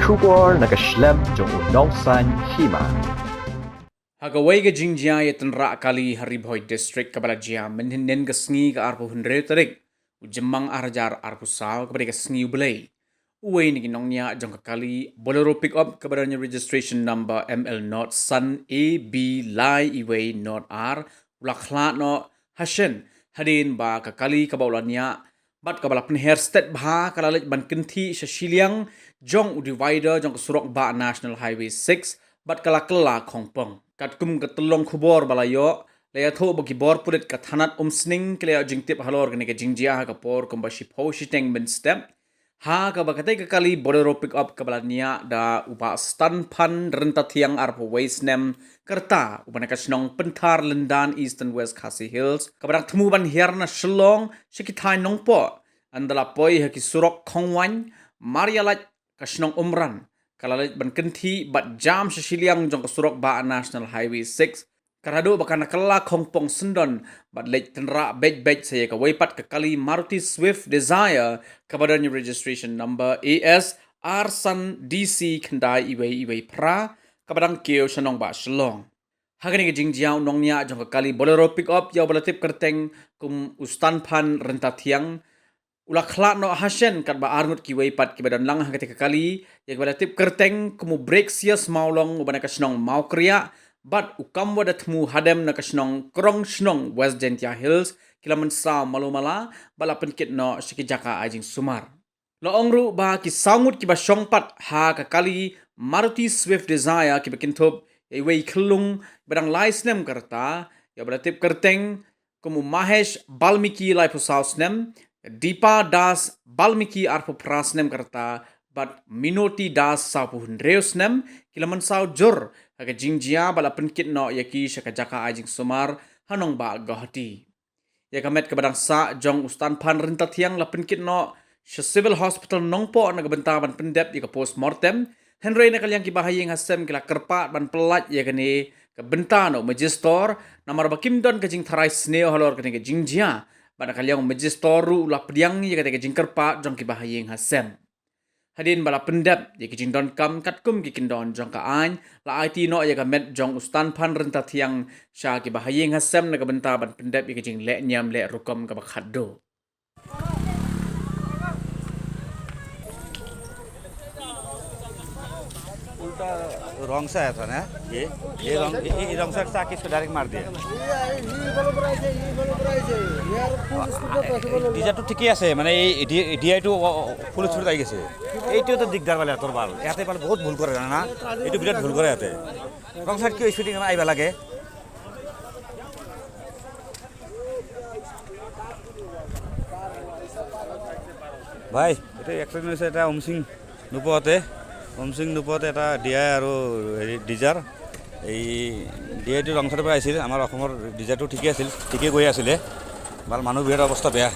Shubor nakaslem jong unongsan hima. Hagaway ga jingjia yatan ra kali Haribhoy District kabalajia menhinden ga sngi ga arpu hundre tarik ujemang arjar arpu saw kabade ga sngi ubelay. Uway ni ginongnya jong kakali bolero pick up kabadanya registration number ML not Sun AB Lai Iway not R ulakla no Hashen hadin ba kakali kabaulannya bat kabala penher state bha kalalit ban kenti shashiliang jong divider jong surok ba National Highway 6 bat kala khongpong katkum ketelong kubor balayo laya tho bagi bor pulit kathanat umsning klea jingtip halor gane ke jingjia ka por kumbashi pho shiteng ben step ha ka bakatai ka kali bolero pick up kabalania da upa stan pan renta thiang arpo waste kerta ubana kasnong pentar lendan east and west Khasi Hills kabrak thmu ban herna shlong shikitai nongpo andala poi haki surok khongwan marialat kasnong umran kalalit ban kenti bat jam shiliang jong surok ba National Highway 6 karado bakana kala khongpong sendon bat lek tenra bej saya ka waipat ke kali Maruti Swift Desire kabadanya registration number AS Arsan DC Kendai Iway pra kabadang keo shanong ba shlong hagani ke jingjiao nongnya jong kali bolero pick up yaw balatip kerteng kum ustan pan renta thiang ulakla no Hashen kat ba arngut ki waipat ki badan lang hagati kali ya balatip kerteng kumu break sias maulong ubana kasnong mau kriya but ukam wadat mu hadem na kasnong krong snong West Gentia Hills kilaman sa malumala bala penkit no shikijaka ajing sumar lo ongru ba ki sangut ki ba shongpat ha kakali Maruti Swift Desire ki bakintop iway klung badang laisnem karta ya balatip kerteng kumu Mahesh Balmiki laipu sausnem Deepa Das Balmiki arpo prasnem karta bat Minoti Das sapu hundreusnem kilaman saw jor haga jingjia bala penkit no yaki shakajaka ajing sumar hanong ba gahati ya kamet kabadang sa jong ustan pan renta thiang la penkit no civil hospital nongpo nagabenta ban pendep ya postmortem Henry na kalyang kibahaying hasem kila kerpat ban pelat ya kani kabenta no magistor namar bakimdon kajing tharai sneo halor kani ka jingjia ban kalyang magistor ru la pediang ya kata kajing kerpat jong kibahaying hasem hadin bala pendap ya kijing don kam katkum kikindon jong ka an la IT no ya kamet jong ustan pan renta thiang sha ki bahayeng hasem na kabenta ban pendap ya kijing le nyam le rukom ka bakhaddo उल्टा रॉन्ग सा आया था ना ये wrong side से आके इसको डायरेक्ट मार दिया ডিজাৰটো ঠিকই আছে মানে এই ডিআইটো ফুল স্পিড আহি গৈছে এইটোতো দিগদাৰ পালে তোৰ ভাল ইয়াতে পালে বহুত ভুল কৰে জানা এইটো বিৰাট ভুল কৰে ইয়াতে ৰং সাইড কিয় স্পিডিং আহিব লাগে ভাই এটা এক্সিডেন্ট হৈছে এটা ওমসিং নুপতে এটা ডিআই আৰু ডিজাৰ এই ডিআইটো ৰং সাইডৰ পৰা আহিছিল আমাৰ অসমৰ ডিজাৰটো ঠিকই আছিল ঠিকই গৈ আছিলে ভাল মানুহ বিৰাট অৱস্থা বেয়া